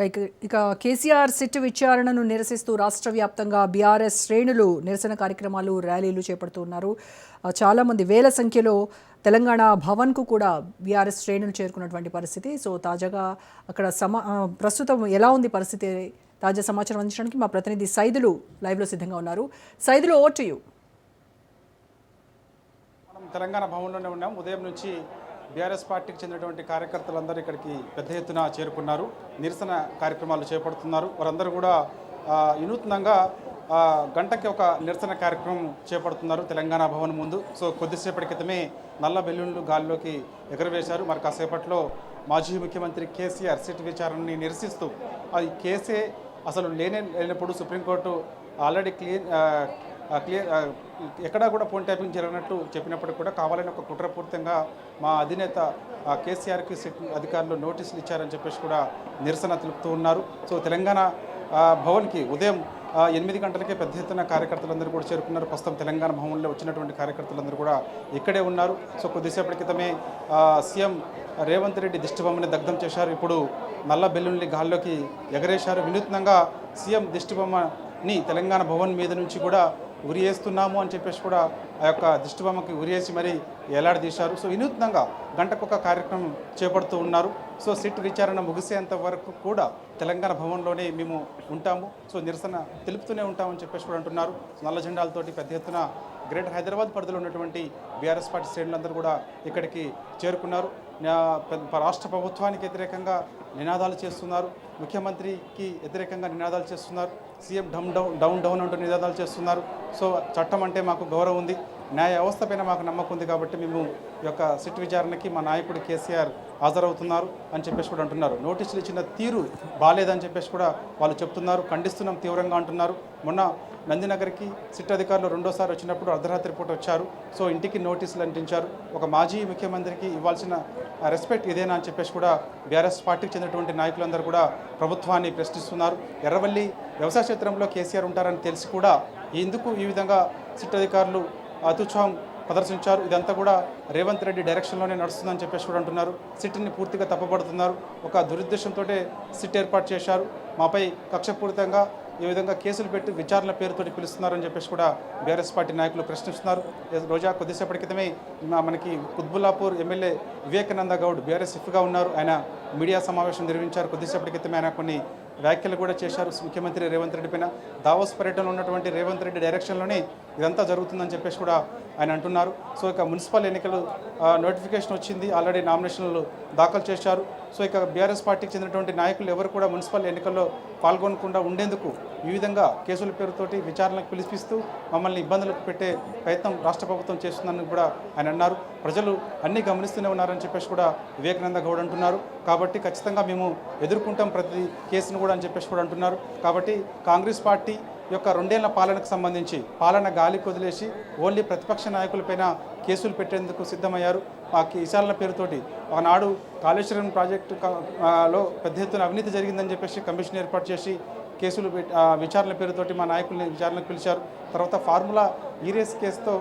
Right. ఇక KCR SIT విచారణను నిరసిస్తూ రాష్ట్ర వ్యాప్తంగా బీఆర్ఎస్ శ్రేణులు నిరసన కార్యక్రమాలు, ర్యాలీలు చేపడుతున్నారు. చాలామంది వేల సంఖ్యలో తెలంగాణ భవన్కు కూడా బీఆర్ఎస్ శ్రేణులు చేరుకున్నటువంటి పరిస్థితి. సో తాజాగా అక్కడ ప్రస్తుతం ఎలా ఉంది పరిస్థితి? తాజా సమాచారం అందించడానికి మా ప్రతినిధి సైదులు లైవ్లో సిద్ధంగా ఉన్నారు. Saidulu, over to you. మనం తెలంగాణ భవన్లోనే ఉన్నాం. ఉదయం నుంచి బీఆర్ఎస్ పార్టీకి చెందినటువంటి కార్యకర్తలందరూ ఇక్కడికి పెద్ద ఎత్తున చేరుకున్నారు. నిరసన కార్యక్రమాలు చేపడుతున్నారు. వారందరూ కూడా వినూత్నంగా గంటకి ఒక నిరసన కార్యక్రమం చేపడుతున్నారు తెలంగాణ భవన్ ముందు. సో కొద్దిసేపటి క్రితమే నల్ల బెలూన్లు గాల్లోకి ఎగురవేశారు. మరి కాసేపట్లో మాజీ ముఖ్యమంత్రి కేసీఆర్ సిట్ విచారణని నిరసిస్తూ అది కేసే అసలు లేనప్పుడు సుప్రీంకోర్టు ఆల్రెడీ క్లియర్ ఎక్కడా కూడా ఫోన్ ట్యాపింగ్ జరిగినట్టు చెప్పినప్పటికీ కూడా కావాలని ఒక కుట్రపూరితంగా మా అధినేత కేసీఆర్కి సిట్ అధికారులు నోటీసులు ఇచ్చారని చెప్పేసి కూడా నిరసన తెలుపుతూ ఉన్నారు. సో తెలంగాణ భవన్కి ఉదయం 8 గంటలకే పెద్ద ఎత్తున కార్యకర్తలందరూ కూడా చేరుకున్నారు. ప్రస్తుతం తెలంగాణ భవన్లో వచ్చినటువంటి కార్యకర్తలందరూ కూడా ఇక్కడే ఉన్నారు. సో కొద్దిసేపటి క్రితమే సీఎం రేవంత్ రెడ్డి దిష్టిబొమ్మని దగ్ధం చేశారు. ఇప్పుడు నల్ల బెలూన్ని గాల్లోకి ఎగరేశారు. వినూత్నంగా సీఎం దిష్టిబొమ్మని తెలంగాణ భవన్ మీద నుంచి కూడా ఉరియేస్తున్నాము అని చెప్పేసి కూడా ఆ యొక్క దిష్టిబొమ్మకి ఉరియేసి మరీ ఏలాడదీశారు. సో వినూత్నంగా గంటకొక కార్యక్రమం చేపడుతూ ఉన్నారు. సో సిట్ విచారణ ముగిసేంత వరకు కూడా తెలంగాణ భవన్లోనే మేము ఉంటాము, సో నిరసన తెలుపుతూనే ఉంటామని చెప్పేసి కూడా అంటున్నారు. నల్ల జెండాలతోటి పెద్ద ఎత్తున గ్రేటర్ హైదరాబాద్ పరిధిలో ఉన్నటువంటి బీఆర్ఎస్ పార్టీ శ్రేణులందరూ కూడా ఇక్కడికి చేరుకున్నారు. రాష్ట్ర ప్రభుత్వానికి వ్యతిరేకంగా నినాదాలు చేస్తున్నారు. ముఖ్యమంత్రికి వ్యతిరేకంగా నినాదాలు చేస్తున్నారు. సీఎం డౌన్ అంటూ నినాదాలు చేస్తున్నారు. సో చట్టం అంటే మాకు గౌరవం ఉంది, న్యాయ వ్యవస్థ పైన మాకు నమ్మకం ఉంది కాబట్టి మేము ఈ యొక్క సిట్ విచారణకి మా నాయకుడు కేసీఆర్ హాజరవుతున్నారు అని చెప్పేసి కూడా అంటున్నారు. నోటీసులు ఇచ్చిన తీరు బాలేదని చెప్పేసి కూడా వాళ్ళు చెప్తున్నారు. ఖండిస్తున్నాం తీవ్రంగా అంటున్నారు. మొన్న నందినగర్కి సిట్ అధికారులు రెండోసారి వచ్చినప్పుడు అర్ధరాత్రి పూట వచ్చారు. సో ఇంటికి నోటీసులు అంటించారు. ఒక మాజీ ముఖ్యమంత్రికి ఇవ్వాల్సిన రెస్పెక్ట్ ఇదేనా అని చెప్పేసి కూడా బీఆర్ఎస్ పార్టీకి చెందినటువంటి నాయకులందరూ కూడా ప్రభుత్వాన్ని ప్రశ్నిస్తున్నారు. ఎర్రవల్లి వ్యవసాయ క్షేత్రంలో కేసీఆర్ ఉంటారని తెలిసి కూడా ఎందుకు ఈ విధంగా సిట్ అధికారులు అత్యుత్సాహం ప్రదర్శించారు? ఇదంతా కూడా రేవంత్ రెడ్డి డైరెక్షన్లోనే నడుస్తుందని చెప్పేసి కూడా అంటున్నారు. సిట్ని పూర్తిగా తప్పుపడుతున్నారు. ఒక దురుద్దేశంతో సిట్ ఏర్పాటు చేశారు, మాపై కక్షపూరితంగా ఈ విధంగా కేసులు పెట్టి విచారణ పేరుతోటి పిలుస్తున్నారని చెప్పేసి కూడా బీఆర్ఎస్ పార్టీ నాయకులు ప్రశ్నిస్తున్నారు. రోజా కొద్దిసేపటి క్రితమే మనకి కుత్బుల్లాపూర్ ఎమ్మెల్యే వివేకానంద గౌడ్ బీఆర్ఎస్ ఇఫ్గా ఉన్నారు. ఆయన మీడియా సమావేశం నిర్వహించారు. కొద్దిసేపటి క్రితమే ఆయన కొన్ని వ్యాఖ్యలు కూడా చేశారు ముఖ్యమంత్రి రేవంత్ రెడ్డి పైన. దావోస్ పర్యటనలో ఉన్నటువంటి రేవంత్ రెడ్డి డైరెక్షన్లోనే ఇదంతా జరుగుతుందని చెప్పేసి కూడా ఆయన అంటున్నారు. సో ఇక మున్సిపల్ ఎన్నికలు నోటిఫికేషన్ వచ్చింది, ఆల్రెడీ నామినేషన్లు దాఖలు చేశారు. సో ఇక బీఆర్ఎస్ పార్టీకి చెందినటువంటి నాయకులు ఎవరు కూడా మున్సిపల్ ఎన్నికల్లో పాల్గొనకుండా ఉండేందుకు ఈ విధంగా కేసుల పేరుతోటి విచారణకు పిలిపిస్తూ మమ్మల్ని ఇబ్బందులకు పెట్టే ప్రయత్నం రాష్ట్ర ప్రభుత్వం చేస్తుందని కూడా ఆయన అన్నారు. ప్రజలు అన్నీ గమనిస్తూనే ఉన్నారని చెప్పేసి కూడా వివేకానంద గౌడ్ అంటున్నారు. కాబట్టి ఖచ్చితంగా మేము ఎదుర్కొంటాం ప్రతి కేసును కూడా అని చెప్పేసి కూడా అంటున్నారు. కాబట్టి కాంగ్రెస్ పార్టీ యొక్క 2 ఏళ్ల పాలనకు సంబంధించి పాలన గాలికి వదిలేసి ఓన్లీ ప్రతిపక్ష నాయకులపైన కేసులు పెట్టేందుకు సిద్ధమయ్యారు. ఆ విచారణ పేరుతోటి ఒకనాడు కాళేశ్వరం ప్రాజెక్టులో పెద్ద ఎత్తున అవినీతి జరిగిందని చెప్పేసి కమిషన్ ఏర్పాటు చేసి కేసులు విచారణ పేరుతోటి మా నాయకుల్ని విచారణకు పిలిచారు. తర్వాత ఫార్ములా ఈరేస్ కేసుతో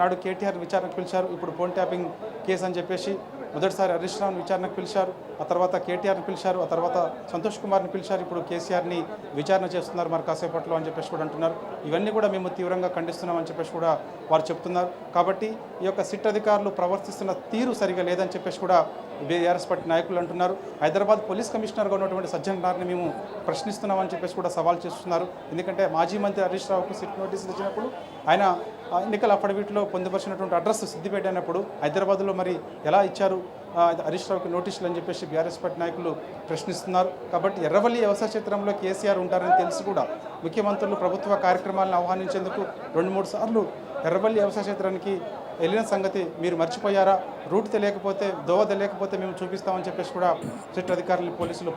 నాడు కేటీఆర్ విచారణకు పిలిచారు. ఇప్పుడు ఫోన్ ట్యాపింగ్ కేసు అని చెప్పేసి మొదటిసారి హరీష్ రావుని విచారణకు పిలిచారు, ఆ తర్వాత కేటీఆర్ని పిలిచారు, ఆ తర్వాత సంతోష్ కుమార్ని పిలిచారు. ఇప్పుడు కేసీఆర్ని విచారణ చేస్తున్నారు మరి కాసేపట్లో అని చెప్పేసి కూడా అంటున్నారు. ఇవన్నీ కూడా మేము తీవ్రంగా ఖండిస్తున్నామని చెప్పేసి కూడా వారు చెప్తున్నారు. కాబట్టి ఈ యొక్క సిట్ అధికారులు ప్రవర్తిస్తున్న తీరు సరిగా లేదని చెప్పేసి కూడా బీఆర్ఎస్ పార్టీ నాయకులు అంటున్నారు. హైదరాబాద్ పోలీస్ కమిషనర్గా ఉన్నటువంటి సజ్జన్ రార్ని మేము ప్రశ్నిస్తున్నామని చెప్పేసి కూడా సవాల్ చేస్తున్నారు. ఎందుకంటే మాజీ మంత్రి హరీష్ రావుకు సిట్ నోటీసులు ఇచ్చినప్పుడు ఆయన ఎన్నికల అఫిడవిట్లో పొందుపరిచినటువంటి అడ్రస్ సిద్దిపేట అయినప్పుడు హైదరాబాద్లో మరి ఎలా ఇచ్చారు హరీష్ రావుకి నోటీసులు అని చెప్పేసి బీఆర్ఎస్ పార్టీ నాయకులు ప్రశ్నిస్తున్నారు. కాబట్టి ఎర్రవల్లి వ్యవసాయ క్షేత్రంలో కేసీఆర్ ఉంటారని తెలిసి కూడా ముఖ్యమంత్రులు ప్రభుత్వ కార్యక్రమాలను ఆహ్వానించేందుకు 2-3 సార్లు ఎర్రవల్లి వ్యవసాయ క్షేత్రానికి వెళ్ళిన సంగతి మీరు మర్చిపోయారా? రూట్ తెలియకపోతే, దోవ తెలియకపోతే మేము చూపిస్తామని చెప్పేసి కూడా సిట్ అధికారులు పోలీసులు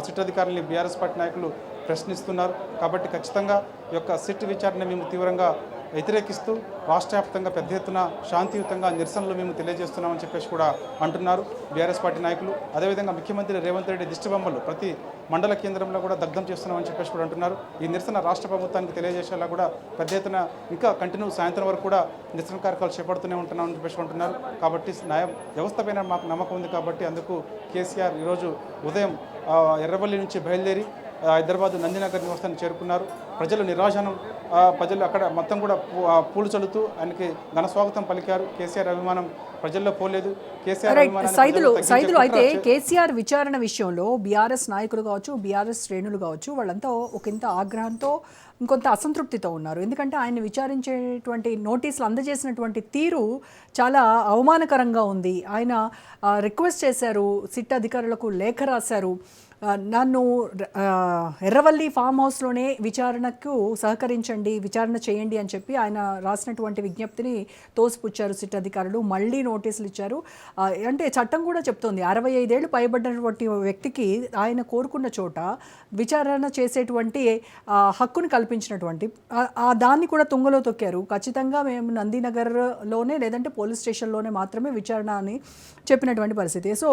సిట్ అధికారులని బీఆర్ఎస్ పార్టీ నాయకులు ప్రశ్నిస్తున్నారు. కాబట్టి ఖచ్చితంగా ఈ యొక్క సిట్ విచారణ మేము తీవ్రంగా వ్యతిరేకిస్తూ రాష్ట్ర వ్యాప్తంగా పెద్ద ఎత్తున శాంతియుతంగా నిరసనలు మేము తెలియజేస్తున్నామని చెప్పేసి కూడా అంటున్నారు బీఆర్ఎస్ పార్టీ నాయకులు. అదేవిధంగా ముఖ్యమంత్రి రేవంత్ రెడ్డి దిష్టిబొమ్మలు ప్రతి మండల కేంద్రంలో కూడా దగ్ధం చేస్తున్నామని చెప్పేసి కూడా అంటున్నారు. ఈ నిరసన రాష్ట్ర ప్రభుత్వానికి తెలియజేసేలా కూడా పెద్ద ఎత్తున ఇంకా కంటిన్యూ సాయంత్రం వరకు కూడా నిరసన కార్యక్రమాలు చేపడుతూనే ఉంటున్నామని చెప్పేసి అంటున్నారు. కాబట్టి న్యాయ వ్యవస్థ పైన మాకు నమ్మకం ఉంది కాబట్టి అందుకు కేసీఆర్ ఈరోజు ఉదయం ఎర్రవల్లి నుంచి బయలుదేరి హైదరాబాద్ నందినగర్ నివాసాన్ని చేరుకున్నారు. ప్రజలు నిరాజనం, ప్రజలు అక్కడ మొత్తం కూడా పూలు చల్లుతూ ఆయనకి ఘన స్వాగతం పలికారు. కేసీఆర్ అభిమానం ప్రజల్లో పోలేదు. కేసీఆర్ సైదులు అయితే కేసీఆర్ విచారణ విషయంలో బీఆర్ఎస్ నాయకులు కావచ్చు, బీఆర్ఎస్ శ్రేణులు కావచ్చు, వాళ్ళంతా ఒకంత ఆగ్రహంతో ఇంకొంత అసంతృప్తితో ఉన్నారు. ఎందుకంటే ఆయన విచారించేటువంటి నోటీసులు అందజేసినటువంటి తీరు చాలా అవమానకరంగా ఉంది. ఆయన రిక్వెస్ట్ చేశారు, సిట్ అధికారులకు లేఖ రాశారు, నన్ను ఎర్రవల్లి ఫామ్ హౌస్లోనే విచారణకు సహకరించండి, విచారణ చేయండి అని చెప్పి ఆయన రాసినటువంటి విజ్ఞప్తిని తోసిపుచ్చారు సిట్ అధికారులు. మళ్ళీ నోటీసులు ఇచ్చారు. అంటే చట్టం కూడా చెప్తోంది 65 ఏళ్ళు పైబడినటువంటి వ్యక్తికి ఆయన కోరుకున్న చోట విచారణ చేసేటువంటి హక్కును కల్పించినటువంటి దాన్ని కూడా తుంగలో తొక్కారు. ఖచ్చితంగా మేము నందినగర్లోనే లేదంటే పోలీస్ స్టేషన్లోనే మాత్రమే విచారణ అని చెప్పినటువంటి పరిస్థితి. సో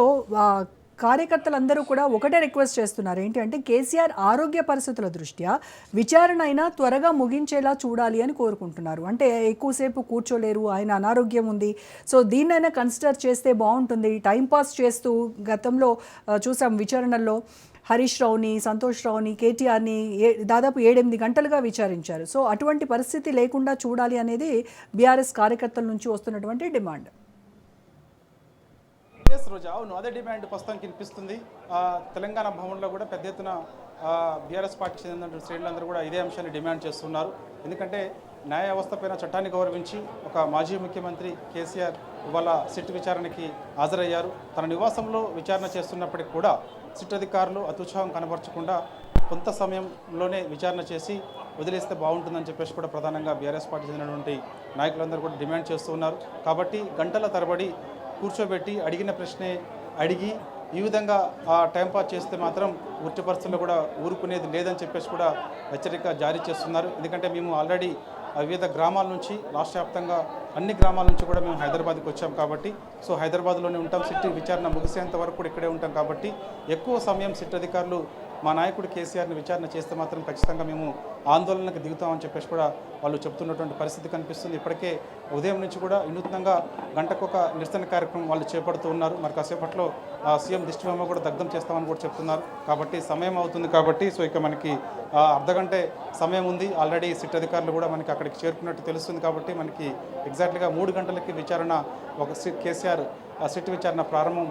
కార్యకర్తలందరూ కూడా ఒకటే రిక్వెస్ట్ చేస్తున్నారు, ఏంటి అంటే కేసీఆర్ ఆరోగ్య పరిస్థితుల దృష్ట్యా విచారణ అయినా త్వరగా ముగించేలా చూడాలి అని కోరుకుంటున్నారు. అంటే ఎక్కువసేపు కూర్చోలేరు, ఆయన అనారోగ్యం ఉంది, సో దీన్నైనా కన్సిడర్ చేస్తే బాగుంటుంది. టైంపాస్ చేస్తూ గతంలో చూసాం విచారణల్లో హరీష్ రావుని, సంతోష్ రావుని, కేటీఆర్ని దాదాపు 7-8 గంటలుగా విచారించారు. సో అటువంటి పరిస్థితి లేకుండా చూడాలి అనేది బీఆర్ఎస్ కార్యకర్తల నుంచి వస్తున్నటువంటి డిమాండ్. రోజు అవును, అదే డిమాండ్ ప్రస్తుతానికి వినిపిస్తుంది. తెలంగాణ భవన్లో కూడా పెద్ద ఎత్తున బీఆర్ఎస్ పార్టీ చెందిన శ్రేణులందరూ కూడా ఇదే అంశాన్ని డిమాండ్ చేస్తున్నారు. ఎందుకంటే న్యాయ వ్యవస్థ పైన చట్టాన్ని గౌరవించి ఒక మాజీ ముఖ్యమంత్రి కేసీఆర్ ఇవాళ సిట్ విచారణకి హాజరయ్యారు. తన నివాసంలో విచారణ చేస్తున్నప్పటికీ కూడా సిట్ అధికారులు అత్యుత్సాహం కనబరచకుండా కొంత సమయంలోనే విచారణ చేసి వదిలేస్తే బాగుంటుందని చెప్పేసి కూడా ప్రధానంగా బీఆర్ఎస్ పార్టీ చెందినటువంటి నాయకులందరూ కూడా డిమాండ్ చేస్తూ ఉన్నారు. కాబట్టి గంటల తరబడి కూర్చోబెట్టి అడిగిన ప్రశ్నే అడిగి ఈ విధంగా టైంపాస్ చేస్తే మాత్రం ఉట్టి పరిస్థితుల్లో కూడా ఊరుకునేది లేదని చెప్పేసి కూడా హెచ్చరిక జారీ చేస్తున్నారు. ఎందుకంటే మేము ఆల్రెడీ వివిధ గ్రామాల నుంచి రాష్ట్ర వ్యాప్తంగా అన్ని గ్రామాల నుంచి కూడా మేము హైదరాబాద్కి వచ్చాం కాబట్టి, సో హైదరాబాద్లోనే ఉంటాం, సిట్ విచారణ ముగిసేంత వరకు కూడా ఇక్కడే ఉంటాం కాబట్టి ఎక్కువ సమయం సిట్ అధికారులు మా నాయకుడు కేసీఆర్ని విచారణ చేస్తే మాత్రం ఖచ్చితంగా మేము ఆందోళనకు దిగుతామని చెప్పేసి కూడా వాళ్ళు చెప్తున్నటువంటి పరిస్థితి కనిపిస్తుంది. ఇప్పటికే ఉదయం నుంచి కూడా వినూత్నంగా గంటకొక నిరసన కార్యక్రమం వాళ్ళు చేపడుతూ ఉన్నారు. మరి కాసేపట్లో సీఎం దిష్టిబొమ్మ కూడా దగ్ధం చేస్తామని కూడా చెప్తున్నారు. కాబట్టి సమయం అవుతుంది కాబట్టి సో ఇక మనకి అర్ధగంటే సమయం ఉంది. ఆల్రెడీ సిట్ అధికారులు కూడా మనకి అక్కడికి చేరుకున్నట్టు తెలుస్తుంది. కాబట్టి మనకి ఎగ్జాక్ట్గా 3 గంటలకి విచారణ కేసీఆర్ సిట్ విచారణ ప్రారంభం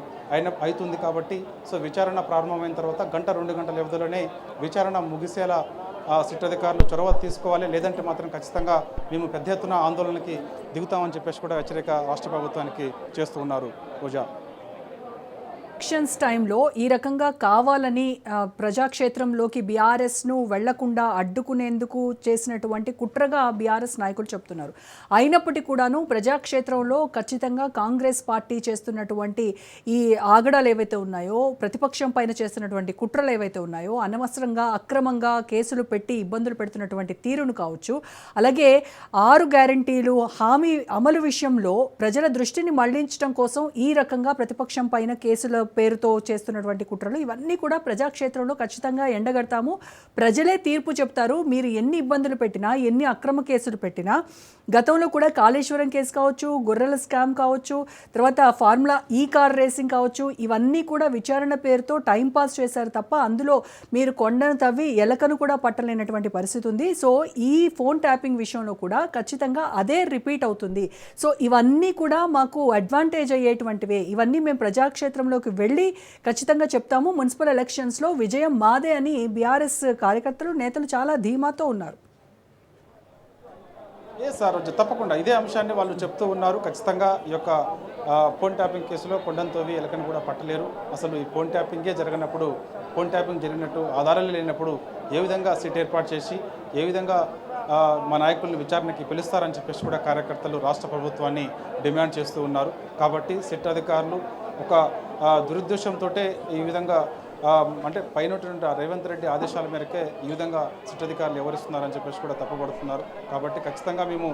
అవుతుంది. కాబట్టి సో విచారణ ప్రారంభమైన తర్వాత 1-2 గంటల వ్యవధిలోనే విచారణ ముగిసేలా సిట్ అధికారులు చొరవ తీసుకోవాలి, లేదంటే మాత్రం ఖచ్చితంగా మేము పెద్ద ఎత్తున ఆందోళనకి దిగుతామని చెప్పేసి కూడా హెచ్చరిక రాష్ట్ర ప్రభుత్వానికి చేస్తూ ఉన్నారు. పూజా ఎలక్షన్స్ టైంలో ఈ రకంగా కావాలని ప్రజాక్షేత్రంలోకి బీఆర్ఎస్ను వెళ్లకుండా అడ్డుకునేందుకు చేసినటువంటి కుట్రగా బీఆర్ఎస్ నాయకులు చెప్తున్నారు. అయినప్పటికీ కూడాను ప్రజాక్షేత్రంలో ఖచ్చితంగా కాంగ్రెస్ పార్టీ చేస్తున్నటువంటి ఈ ఆగడాలు ఏవైతే ఉన్నాయో, ప్రతిపక్షం పైన చేస్తున్నటువంటి కుట్రలు ఏవైతే ఉన్నాయో, అనవసరంగా అక్రమంగా కేసులు పెట్టి ఇబ్బందులు పెడుతున్నటువంటి తీరును కావచ్చు, అలాగే 6 గ్యారంటీలు హామీ అమలు విషయంలో ప్రజల దృష్టిని మళ్లించడం కోసం ఈ రకంగా ప్రతిపక్షం పైన కేసుల పేరుతో చేస్తున్నటువంటి కుట్రలు, ఇవన్నీ కూడా ప్రజాక్షేత్రంలో ఖచ్చితంగా ఎండగడతాము. ప్రజలే తీర్పు చెప్తారు. మీరు ఎన్ని ఇబ్బందులు పెట్టినా, ఎన్ని అక్రమ కేసులు పెట్టినా, గతంలో కూడా కాళేశ్వరం కేసు కావచ్చు, గొర్రెల స్కామ్ కావచ్చు, తర్వాత ఫార్ములా కార్ రేసింగ్ కావచ్చు, ఇవన్నీ కూడా విచారణ పేరుతో టైంపాస్ చేశారు తప్ప అందులో మీరు కొండను తవ్వి ఎలకను కూడా పట్టలేనటువంటి పరిస్థితి ఉంది. సో ఈ ఫోన్ ట్యాపింగ్ విషయంలో కూడా ఖచ్చితంగా అదే రిపీట్ అవుతుంది. సో ఇవన్నీ కూడా మాకు అడ్వాంటేజ్ అయ్యేటువంటివే. ఇవన్నీ మేము ప్రజాక్షేత్రంలోకి వెళ్ళి ఖచ్చితంగా చెప్తాము. మున్సిపల్ ఎలక్షన్స్లో విజయం మాదే అని బీఆర్ఎస్ కార్యకర్తలు, నేతలు చాలా ధీమాతో ఉన్నారు. సార్ తప్పకుండా ఇదే అంశాన్ని వాళ్ళు చెప్తూ ఉన్నారు. ఖచ్చితంగా ఈ యొక్క ఫోన్ ట్యాపింగ్ కేసులో కొండంతోవి ఎలకను కూడా పట్టలేరు. అసలు ఈ ఫోన్ ట్యాపింగే జరగనప్పుడు, ఫోన్ ట్యాపింగ్ జరిగినట్టు ఆధారాలు లేనప్పుడు ఏ విధంగా సిట్ ఏర్పాటు చేసి ఏ విధంగా మా నాయకుల్ని విచారణకి పిలుస్తారని చెప్పేసి కూడా కార్యకర్తలు రాష్ట్ర ప్రభుత్వాన్ని డిమాండ్ చేస్తూ ఉన్నారు. కాబట్టి సిట్ అధికారులు ఒక దురుద్దేశంతో ఈ విధంగా అంటే పైనటువంటి రేవంత్ రెడ్డి ఆదేశాల మేరకే ఈ విధంగా సిట్ అధికారులు వివరిస్తున్నారని చెప్పేసి కూడా తప్పుపడుతున్నారు. కాబట్టి ఖచ్చితంగా మేము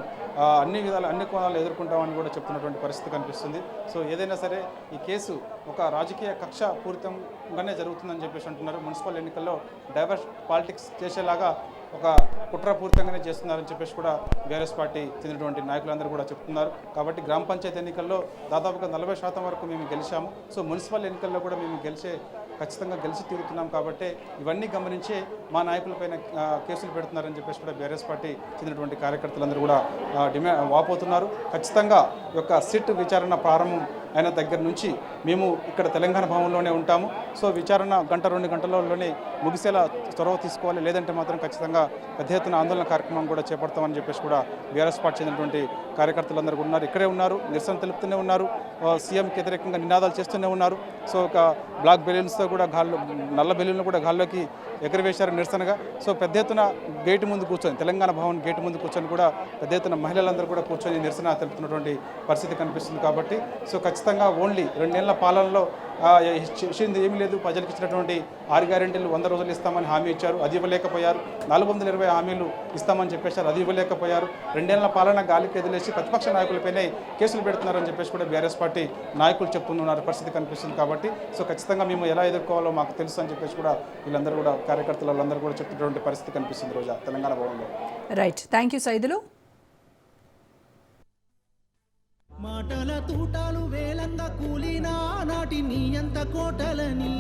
అన్ని విధాలు అన్ని కోణాలు ఎదుర్కొంటామని కూడా చెప్తున్నటువంటి పరిస్థితి కనిపిస్తుంది. సో ఏదైనా సరే ఈ కేసు ఒక రాజకీయ కక్ష పూరితంగానే జరుగుతుందని చెప్పేసి అంటున్నారు. మున్సిపల్ ఎన్నికల్లో డైవర్స్ పాలిటిక్స్ చేసేలాగా ఒక కుట్రపూరితంగానే చేస్తున్నారని చెప్పేసి కూడా బీఆర్ఎస్ పార్టీ చెందినటువంటి నాయకులందరూ కూడా చెప్తున్నారు. కాబట్టి గ్రామ పంచాయతీ ఎన్నికల్లో దాదాపుగా 40% వరకు మేము గెలిచాము. సో మున్సిపల్ ఎన్నికల్లో కూడా మేము ఖచ్చితంగా గెలిచి తీరుతున్నాం. కాబట్టి ఇవన్నీ గమనించి మా నాయకులపైన కేసులు పెడుతున్నారని చెప్పేసి కూడా బీఆర్ఎస్ పార్టీ చెందినటువంటి కార్యకర్తలందరూ కూడా వాపోతున్నారు. ఖచ్చితంగా ఈ యొక్క సిట్ విచారణ ప్రారంభం అయిన దగ్గర నుంచి మేము ఇక్కడ తెలంగాణ భవన్లోనే ఉంటాము. సో విచారణ 1-2 గంటలలోనే ముగిసేలా చొరవ తీసుకోవాలి, లేదంటే మాత్రం ఖచ్చితంగా పెద్ద ఎత్తున ఆందోళన కార్యక్రమం కూడా చేపడతామని చెప్పేసి కూడా బీఆర్ఎస్ పార్టీ చెందినటువంటి కార్యకర్తలందరూ ఉన్నారు, ఇక్కడే ఉన్నారు, నిరసన తెలుపుతూనే ఉన్నారు, సీఎంకి వ్యతిరేకంగా నినాదాలు చేస్తూనే ఉన్నారు. సో ఒక బ్లాక్ బెలూన్స్తో కూడా నల్ల బెలూన్లు కూడా గాల్లోకి ఎగరవేశారు నిరసనగా. సో పెద్ద ఎత్తున గేటు ముందు కూర్చొని తెలంగాణ భవన్ గేటు ముందు కూర్చొని కూడా పెద్ద ఎత్తున మహిళలందరూ కూడా కూర్చొని నిరసన తెలుపుతున్నటువంటి పరిస్థితి కనిపిస్తుంది. కాబట్టి సో ఖచ్చితంగా ఓన్లీ 2 నెలల పాలనలో ఇచ్చింది ఏమీ లేదు. ప్రజలకు ఇచ్చినటువంటి 6 గ్యారెంటీలు 100 రోజులు ఇస్తామని హామీ ఇచ్చారు, అది ఇవ్వలేకపోయారు. 420 హామీలు ఇస్తామని చెప్పేశారు, అది ఇవ్వలేకపోయారు. 2 నెలల పాలన గాలికి వదిలేసి ప్రతిపక్ష నాయకులపైనే కేసులు పెడుతున్నారని చెప్పేసి కూడా బీఆర్ఎస్ పార్టీ నాయకులు చెప్తున్నారు పరిస్థితి కనిపిస్తుంది. కాబట్టి సో ఖచ్చితంగా మేము ఎలా ఎదుర్కోవాలో మాకు తెలుసు అని చెప్పేసి కూడా వీళ్ళందరూ కూడా కార్యకర్తలు వాళ్ళందరూ కూడా చెప్తున్నటువంటి పరిస్థితి కనిపిస్తుంది రోజా తెలంగాణ భవన్లో. Right, thank you Saidulu. మాటల తూటాలు వేలంగా కూలినా నాటి నీ అంత కోటలని